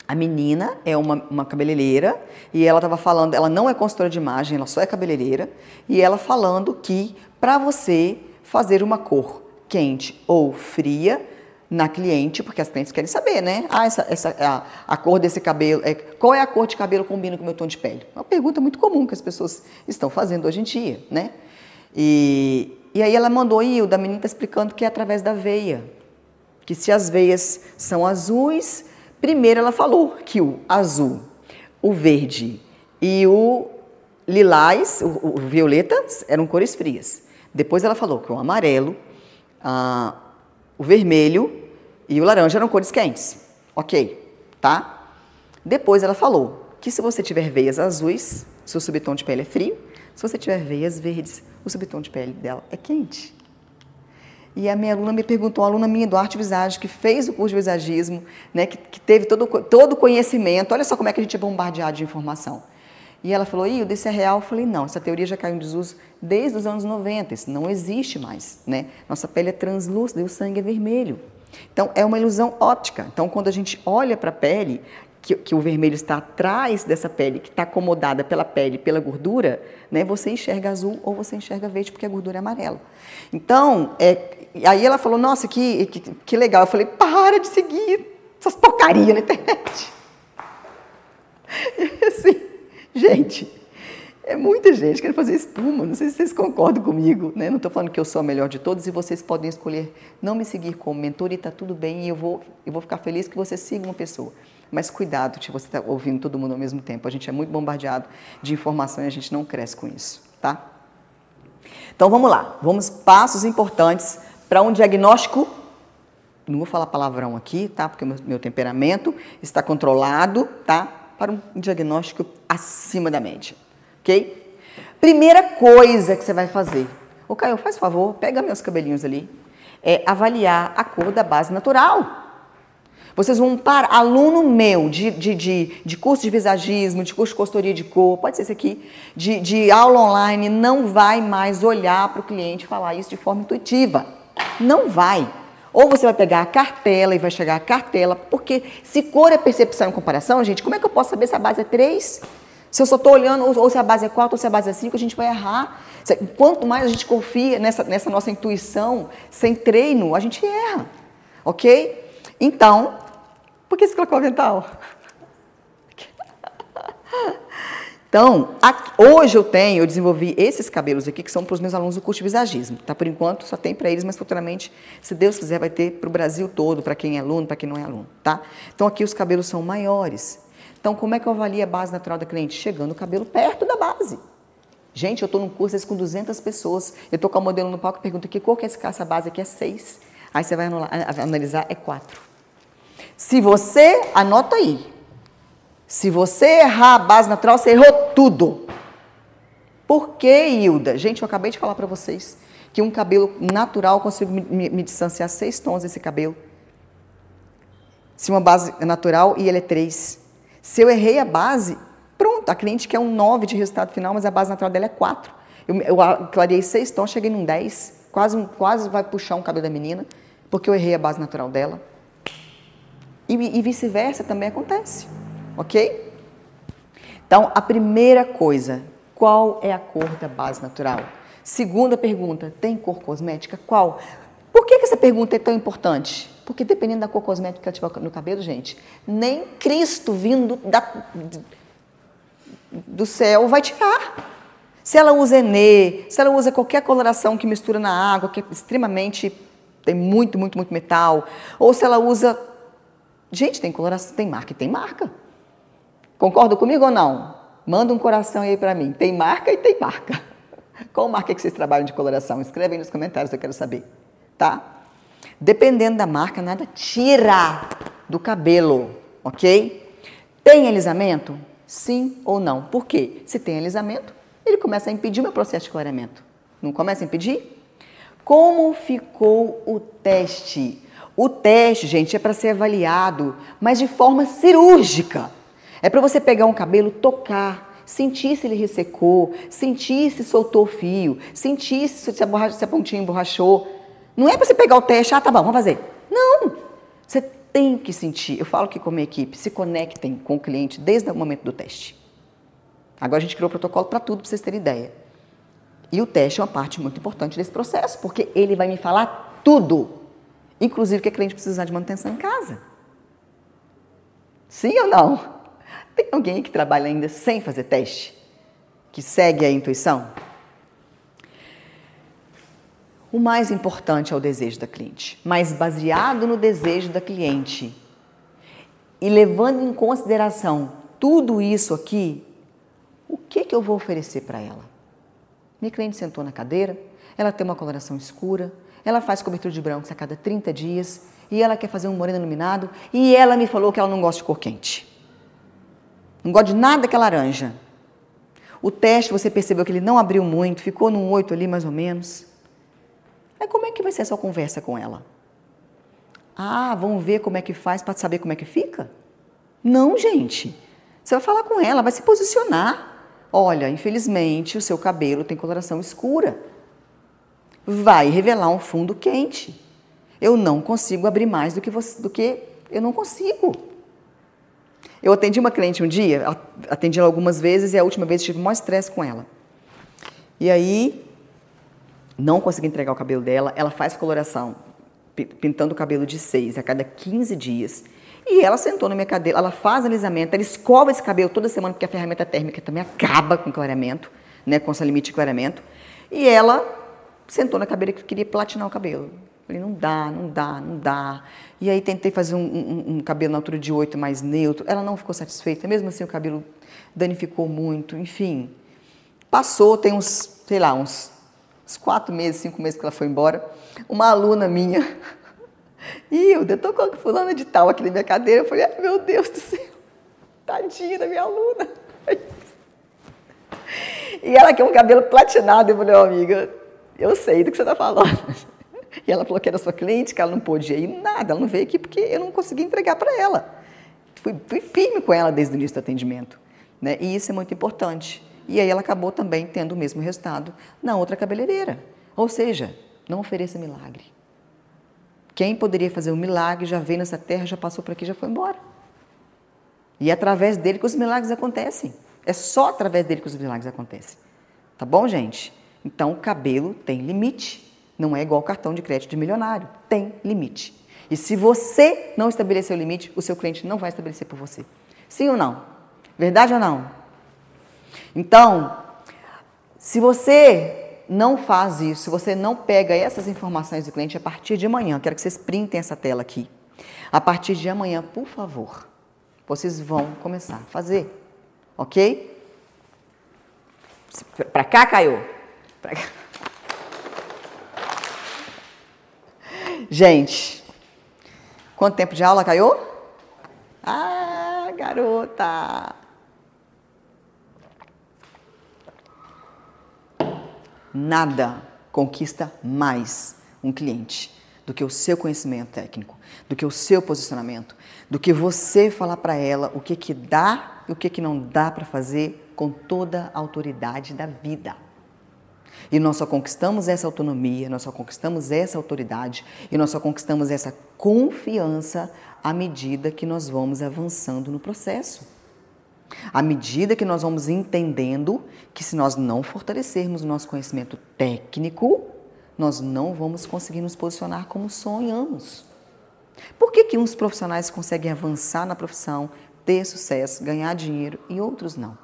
A menina é uma cabeleireira e ela estava falando, ela não é consultora de imagem, ela só é cabeleireira, e ela falando que para você fazer uma cor quente ou fria na cliente, porque as clientes querem saber, né? A cor desse cabelo, qual é a cor de cabelo que combina com o meu tom de pele? É uma pergunta muito comum que as pessoas estão fazendo hoje em dia, né? E aí ela mandou, da menina está explicando que é através da veia, que se as veias são azuis. Primeiro ela falou que o azul, o verde e o lilás, o violeta, eram cores frias. Depois ela falou que o amarelo, o vermelho e o laranja eram cores quentes. Ok, tá? Depois ela falou que se você tiver veias azuis, seu subtom de pele é frio. Se você tiver veias verdes, o subtom de pele dela é quente. E a minha aluna me perguntou, uma aluna minha do Arte Visage, que fez o curso de visagismo, né, que teve todo o conhecimento, olha só como é que a gente é bombardeado de informação. E ela falou, Hilda, isso é real? Eu falei, não, essa teoria já caiu em desuso desde os anos 90, isso não existe mais, né? Nossa pele é translúcida e o sangue é vermelho. Então, é uma ilusão óptica. Então, quando a gente olha para a pele, que o vermelho está atrás dessa pele, que está acomodada pela pele, pela gordura, né, você enxerga azul ou você enxerga verde, porque a gordura é amarela. Então, aí ela falou, nossa, que legal. Eu falei, para de seguir essas porcarias na internet. E assim, gente, é muita gente querendo fazer espuma, não sei se vocês concordam comigo, né? Não estou falando que eu sou a melhor de todos e vocês podem escolher não me seguir como mentor e está tudo bem, e eu vou ficar feliz que você siga uma pessoa. Mas cuidado de você estar ouvindo todo mundo ao mesmo tempo. A gente é muito bombardeado de informação e a gente não cresce com isso, tá? Então vamos lá, passos importantes para um diagnóstico, não vou falar palavrão aqui, tá? Porque o meu temperamento está controlado, tá? Para um diagnóstico acima da média, ok? Primeira coisa que você vai fazer, ô Caio, faz favor, pega meus cabelinhos ali, é avaliar a cor da base natural. Vocês vão para aluno meu de curso de visagismo, de curso de consultoria de cor, pode ser esse aqui, de aula online, não vai mais olhar para o cliente e falar isso de forma intuitiva. Não vai. Ou você vai pegar a cartela e vai chegar a cartela, porque se cor é percepção e comparação, gente, como é que eu posso saber se a base é 3? Se eu só estou olhando ou se a base é 4 ou se a base é 5, a gente vai errar. Quanto mais a gente confia nessa nossa intuição, sem treino, a gente erra. Ok? Então, por que você colocou o avental? Então, hoje eu desenvolvi esses cabelos aqui, que são para os meus alunos do curso de visagismo, tá? Por enquanto, só tem para eles, mas futuramente, se Deus quiser, vai ter para o Brasil todo, para quem é aluno, para quem não é aluno, tá? Então, aqui os cabelos são maiores. Então, como é que eu avalio a base natural da cliente? Chegando o cabelo perto da base. Gente, eu estou num curso com 200 pessoas, eu estou com o modelo no palco e pergunto, que cor que é essa base aqui? É 6. Aí você vai analisar, é 4. Se você, anota aí, se você errar a base natural, você errou tudo. Por que, Hilda? Gente, eu acabei de falar para vocês que um cabelo natural, eu consigo me distanciar 6 tons desse cabelo. Se uma base é natural e ele é 3. Se eu errei a base, pronto, a cliente quer um 9 de resultado final, mas a base natural dela é 4. Eu clareei 6 tons, cheguei num 10, quase vai puxar um cabelo da menina, porque eu errei a base natural dela. E vice-versa também acontece, ok? Então, a primeira coisa, qual é a cor da base natural? Segunda pergunta, tem cor cosmética? Qual? Por que essa pergunta é tão importante? Porque dependendo da cor cosmética que ela tiver no cabelo, gente, nem Cristo vindo do céu vai tirar. Se ela usa Enê, se ela usa qualquer coloração que mistura na água, que é extremamente, tem muito metal, ou se ela usa... Gente, tem coloração, tem marca e tem marca. Concorda comigo ou não? Manda um coração aí pra mim. Tem marca e tem marca. Qual marca que vocês trabalham de coloração? Escreve aí nos comentários, eu quero saber. Tá? Dependendo da marca, nada tira do cabelo, ok? Tem alisamento? Sim ou não? Por quê? Se tem alisamento, ele começa a impedir o meu processo de clareamento. Não começa a impedir? Como ficou o teste? O teste, gente, é para ser avaliado, mas de forma cirúrgica. É para você pegar um cabelo, tocar, sentir se ele ressecou, sentir se soltou o fio, sentir se a pontinha emborrachou. Não é para você pegar o teste, tá bom, vamos fazer. Não, você tem que sentir. Eu falo que como equipe, se conectem com o cliente desde o momento do teste. Agora a gente criou o protocolo para tudo, para vocês terem ideia. E o teste é uma parte muito importante desse processo, porque ele vai me falar tudo. Inclusive que a cliente precisa usar de manutenção em casa. Sim ou não? Tem alguém que trabalha ainda sem fazer teste? Que segue a intuição? O mais importante é o desejo da cliente, mas baseado no desejo da cliente e levando em consideração tudo isso aqui, o que eu vou oferecer para ela? Minha cliente sentou na cadeira, ela tem uma coloração escura, ela faz cobertura de brancos a cada 30 dias e ela quer fazer um moreno iluminado e ela me falou que ela não gosta de cor quente. Não gosta de nada que é laranja. O teste, você percebeu que ele não abriu muito, ficou num 8 ali mais ou menos. Aí como é que vai ser a sua conversa com ela? Ah, vamos ver como é que faz para saber como é que fica? Não, gente. Você vai falar com ela, vai se posicionar. Olha, infelizmente o seu cabelo tem coloração escura. Vai revelar um fundo quente. Eu não consigo abrir mais do que eu não consigo. Eu atendi uma cliente um dia, atendi ela algumas vezes e a última vez tive o maior estresse com ela. E aí, não consegui entregar o cabelo dela, ela faz coloração, pintando o cabelo de 6 a cada 15 dias. E ela sentou na minha cadeira, ela faz alisamento, ela escova esse cabelo toda semana, porque a ferramenta térmica também acaba com clareamento, né, com essa limite de clareamento. E ela sentou na cadeira que queria platinar o cabelo. Falei, não dá. E aí tentei fazer um cabelo na altura de 8 mais neutro. Ela não ficou satisfeita, mesmo assim o cabelo danificou muito, enfim. Passou, tem uns 4 meses, 5 meses que ela foi embora. Uma aluna minha, eu tô com a fulana de tal aqui na minha cadeira. Eu falei, ai meu Deus do céu, tadinha da minha aluna. E ela quer um cabelo platinado. Eu falei, amiga, eu sei do que você está falando. E ela falou que era sua cliente, que ela não podia ir nada, ela não veio aqui porque eu não consegui entregar para ela. Fui firme com ela desde o início do atendimento, né? E isso é muito importante. E aí ela acabou também tendo o mesmo resultado na outra cabeleireira. Ou seja, não ofereça milagre. Quem poderia fazer um milagre já veio nessa terra, já passou por aqui, já foi embora. E é através dele que os milagres acontecem. É só através dele que os milagres acontecem. Tá bom, gente? Então, o cabelo tem limite. Não é igual cartão de crédito de milionário. Tem limite. E se você não estabelecer o limite, o seu cliente não vai estabelecer por você. Sim ou não? Verdade ou não? Então, se você não faz isso, se você não pega essas informações do cliente, a partir de amanhã, quero que vocês printem essa tela aqui. A partir de amanhã, por favor, vocês vão começar a fazer. Ok? Pra cá, Caio? Pra cá. Gente, quanto tempo de aula, Caio? Ah, garota! Nada conquista mais um cliente do que o seu conhecimento técnico, do que o seu posicionamento, do que você falar para ela o que dá e o que não dá para fazer com toda a autoridade da vida. E nós só conquistamos essa autonomia, nós só conquistamos essa autoridade e nós só conquistamos essa confiança à medida que nós vamos avançando no processo. À medida que nós vamos entendendo que se nós não fortalecermos o nosso conhecimento técnico, nós não vamos conseguir nos posicionar como sonhamos. Por que uns profissionais conseguem avançar na profissão, ter sucesso, ganhar dinheiro e outros não?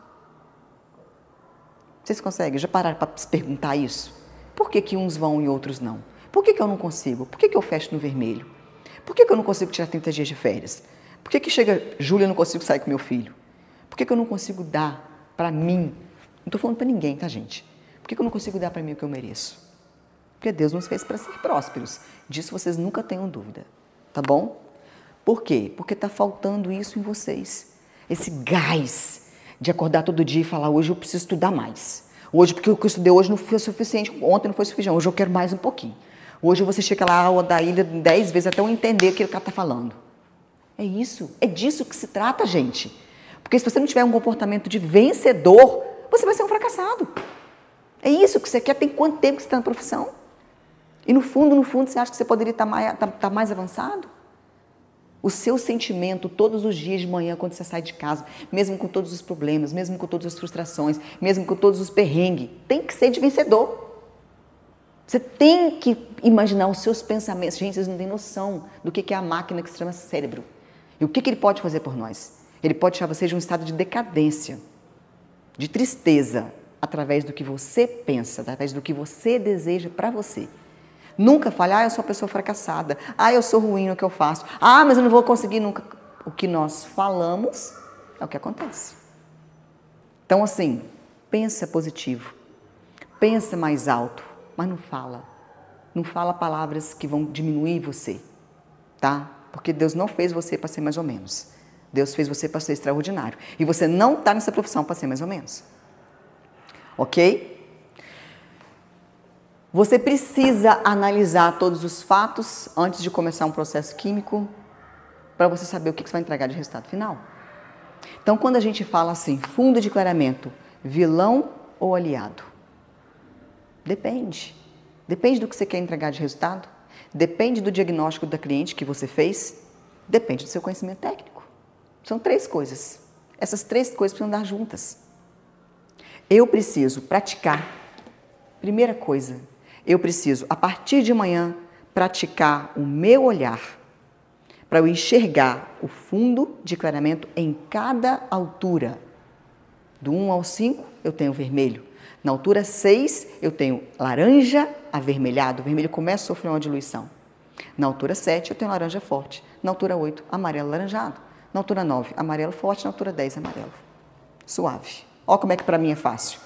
Vocês conseguem? Já pararam para se perguntar isso? Por que uns vão e outros não? Por que eu não consigo? Por que eu fecho no vermelho? Por que eu não consigo tirar 30 dias de férias? Por que chega julho e eu não consigo sair com meu filho? Por que eu não consigo dar para mim? Não estou falando para ninguém, tá, gente? Por que eu não consigo dar para mim o que eu mereço? Porque Deus nos fez para ser prósperos. Disso vocês nunca tenham dúvida, tá bom? Por quê? Porque está faltando isso em vocês. Esse gás de acordar todo dia e falar, hoje eu preciso estudar mais. Hoje, porque o que eu estudei hoje não foi suficiente, ontem não foi suficiente, hoje eu quero mais um pouquinho. Hoje você chega lá, aula da ilha 10 vezes até eu entender o que o cara está falando. É isso, é disso que se trata, gente. Porque se você não tiver um comportamento de vencedor, você vai ser um fracassado. É isso que você quer. Tem quanto tempo que você está na profissão? E no fundo, você acha que você poderia estar mais avançado? O seu sentimento todos os dias de manhã, quando você sai de casa, mesmo com todos os problemas, mesmo com todas as frustrações, mesmo com todos os perrengues, tem que ser de vencedor. Você tem que imaginar os seus pensamentos. Gente, vocês não têm noção do que é a máquina que se chama cérebro. E o que ele pode fazer por nós? Ele pode tirar você de um estado de decadência, de tristeza, através do que você pensa, através do que você deseja para você. Nunca fale, eu sou uma pessoa fracassada, eu sou ruim no que eu faço, mas eu não vou conseguir nunca. O que nós falamos é o que acontece. Então, assim, pensa positivo, pensa mais alto, mas não fala. Não fala palavras que vão diminuir você, tá? Porque Deus não fez você para ser mais ou menos. Deus fez você para ser extraordinário. E você não está nessa profissão para ser mais ou menos. Ok? Você precisa analisar todos os fatos antes de começar um processo químico para você saber o que você vai entregar de resultado final. Então, quando a gente fala assim, fundo de clareamento, vilão ou aliado? Depende. Depende do que você quer entregar de resultado. Depende do diagnóstico da cliente que você fez. Depende do seu conhecimento técnico. São 3 coisas. Essas 3 coisas precisam andar juntas. Eu preciso praticar. Primeira coisa, eu preciso, a partir de amanhã, praticar o meu olhar para eu enxergar o fundo de clareamento em cada altura. Do 1 ao 5, eu tenho vermelho. Na altura 6, eu tenho laranja avermelhado. O vermelho começa a sofrer uma diluição. Na altura 7, eu tenho laranja forte. Na altura 8, amarelo laranjado. Na altura 9, amarelo forte. Na altura 10, amarelo suave. Olha como é que para mim é fácil.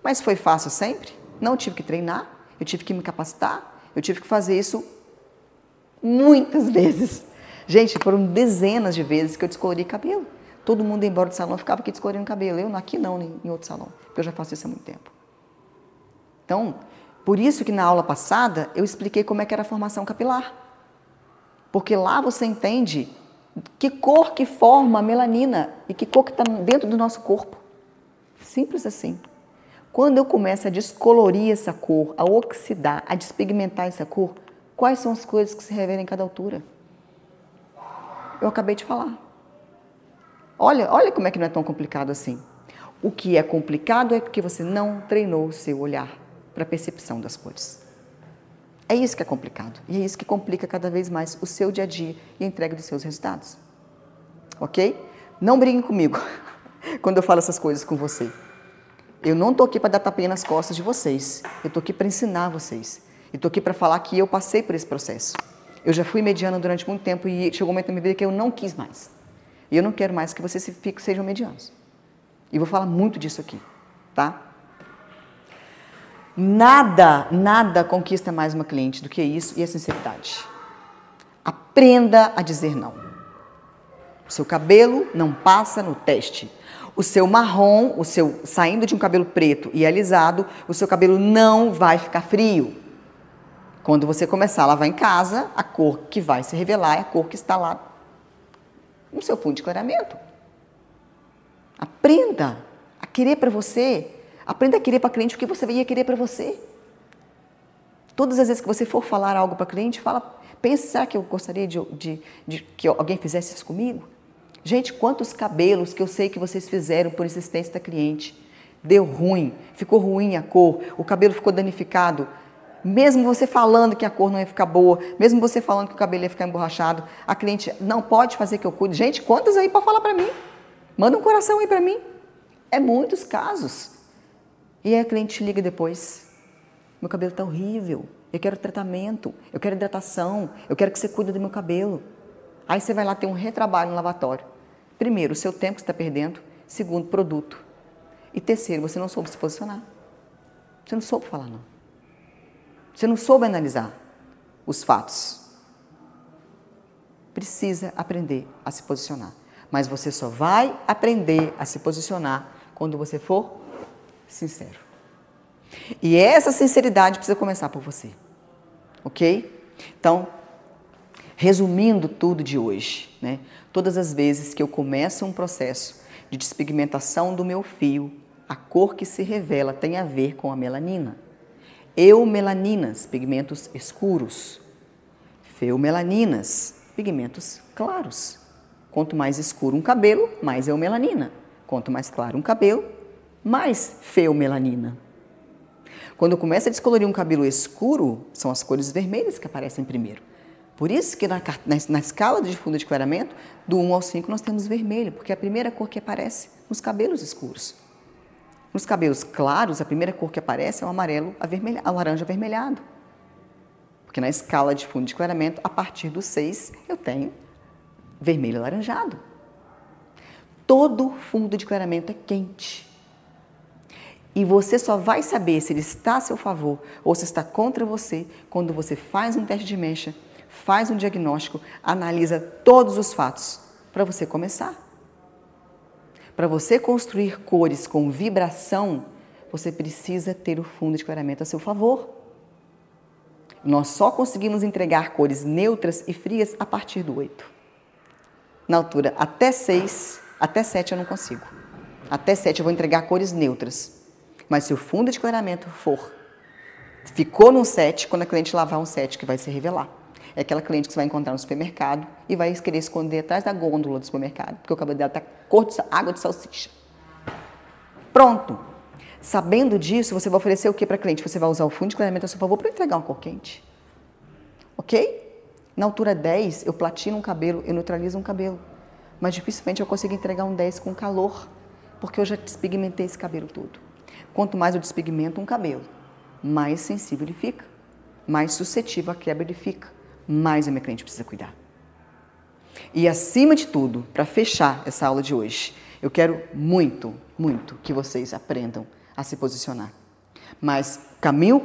Mas foi fácil sempre? Não, eu tive que treinar, eu tive que me capacitar, eu tive que fazer isso muitas vezes. Gente, foram dezenas de vezes que eu descolori cabelo. Todo mundo ia embora do salão, ficava aqui descolorindo cabelo. Eu aqui não, em outro salão, porque eu já faço isso há muito tempo. Então, por isso que na aula passada eu expliquei como é que era a formação capilar. Porque lá você entende que cor que forma a melanina e que cor que está dentro do nosso corpo. Simples assim. Quando eu começo a descolorir essa cor, a oxidar, a despigmentar essa cor, quais são as coisas que se revelam em cada altura? Eu acabei de falar. Olha como é que não é tão complicado assim. O que é complicado é porque você não treinou o seu olhar para a percepção das cores. É isso que é complicado. E é isso que complica cada vez mais o seu dia a dia e a entrega dos seus resultados. Ok? Não briguem comigo quando eu falo essas coisas com você. Eu não estou aqui para dar tapinha nas costas de vocês. Eu estou aqui para ensinar vocês. Eu estou aqui para falar que eu passei por esse processo. Eu já fui mediana durante muito tempo e chegou um momento na minha vida que eu não quis mais. E eu não quero mais que vocês sejam medianos. E vou falar muito disso aqui, tá? Nada conquista mais uma cliente do que isso e a sinceridade. Aprenda a dizer não. O seu cabelo não passa no teste. O seu marrom, saindo de um cabelo preto e alisado, o seu cabelo não vai ficar frio. Quando você começar a lavar em casa, a cor que vai se revelar é a cor que está lá no seu fundo de clareamento. Aprenda a querer para você. Aprenda a querer para a cliente o que você ia querer para você. Todas as vezes que você for falar algo para a cliente, pense, será que eu gostaria de que alguém fizesse isso comigo? Gente, quantos cabelos que eu sei que vocês fizeram por insistência da cliente. Deu ruim, ficou ruim a cor, o cabelo ficou danificado. Mesmo você falando que a cor não ia ficar boa, mesmo você falando que o cabelo ia ficar emborrachado, a cliente não pode fazer que eu cuide. Gente, quantos aí para falar para mim? Manda um coração aí para mim. É muitos casos. E aí a cliente liga depois. Meu cabelo está horrível, eu quero tratamento, eu quero hidratação, eu quero que você cuide do meu cabelo. Aí você vai lá ter um retrabalho no lavatório. Primeiro, o seu tempo que você está perdendo. Segundo, produto. E terceiro, você não soube se posicionar. Você não soube falar, não. Você não soube analisar os fatos. Precisa aprender a se posicionar. Mas você só vai aprender a se posicionar quando você for sincero. E essa sinceridade precisa começar por você. Ok? Então, resumindo tudo de hoje, né? Todas as vezes que eu começo um processo de despigmentação do meu fio, a cor que se revela tem a ver com a melanina. Eumelaninas, pigmentos escuros. Feumelaninas, pigmentos claros. Quanto mais escuro um cabelo, mais eumelanina. Quanto mais claro um cabelo, mais feumelanina. Quando eu começo a descolorir um cabelo escuro, são as cores vermelhas que aparecem primeiro. Por isso que na escala de fundo de clareamento, do 1 ao 5, nós temos vermelho, porque é a primeira cor que aparece nos cabelos escuros. Nos cabelos claros, a primeira cor que aparece é o amarelo, o laranja avermelhado. Porque na escala de fundo de clareamento, a partir do 6, eu tenho vermelho alaranjado. Todo fundo de clareamento é quente. E você só vai saber se ele está a seu favor ou se está contra você quando você faz um teste de mecha, faz um diagnóstico, analisa todos os fatos para você começar. Para você construir cores com vibração, você precisa ter o fundo de clareamento a seu favor. Nós só conseguimos entregar cores neutras e frias a partir do 8. Na altura até 6, até 7 eu não consigo. Até 7 eu vou entregar cores neutras. Mas se o fundo de clareamento ficou no 7, quando a cliente lavar um 7 que vai se revelar. É aquela cliente que você vai encontrar no supermercado e vai querer esconder atrás da gôndola do supermercado, porque o cabelo dela está cor de água de salsicha. Pronto. Sabendo disso, você vai oferecer o que para a cliente? Você vai usar o fundo de clareamento a seu favor para entregar uma cor quente. Ok? Na altura 10, eu platino um cabelo, eu neutralizo um cabelo. Mas dificilmente eu consigo entregar um 10 com calor, porque eu já despigmentei esse cabelo todo. Quanto mais eu despigmento um cabelo, mais sensível ele fica, mais suscetível à quebra ele fica, mais a minha cliente precisa cuidar. E acima de tudo, para fechar essa aula de hoje, eu quero muito, muito que vocês aprendam a se posicionar. Mas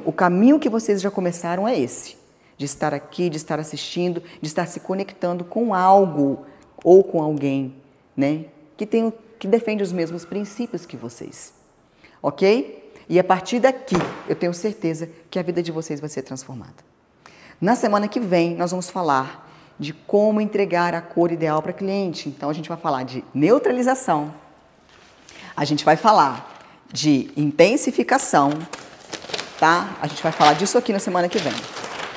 o caminho que vocês já começaram é esse, de estar aqui, de estar assistindo, de estar se conectando com algo ou com alguém, né, que defende os mesmos princípios que vocês. Ok? E a partir daqui, eu tenho certeza que a vida de vocês vai ser transformada. Na semana que vem, nós vamos falar de como entregar a cor ideal para cliente. Então, a gente vai falar de neutralização, a gente vai falar de intensificação, tá? A gente vai falar disso aqui na semana que vem.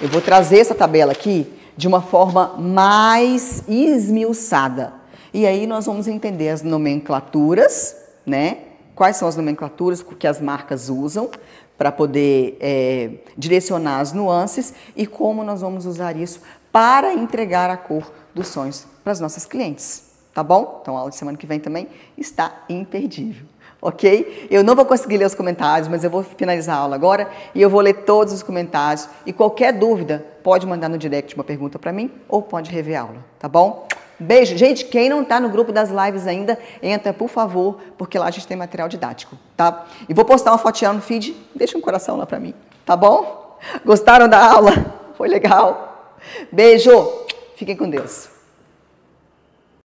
Eu vou trazer essa tabela aqui de uma forma mais esmiuçada. E aí, nós vamos entender as nomenclaturas, né? Quais são as nomenclaturas que as marcas usam para poder direcionar as nuances e como nós vamos usar isso para entregar a cor dos sonhos para as nossas clientes, tá bom? Então a aula de semana que vem também está imperdível, ok? Eu não vou conseguir ler os comentários, mas eu vou finalizar a aula agora e eu vou ler todos os comentários e qualquer dúvida pode mandar no direct uma pergunta para mim ou pode rever a aula, tá bom? Beijo. Gente, quem não está no grupo das lives ainda, entra, por favor, porque lá a gente tem material didático, tá? E vou postar uma fotinha no feed, deixa um coração lá para mim, tá bom? Gostaram da aula? Foi legal? Beijo. Fiquem com Deus.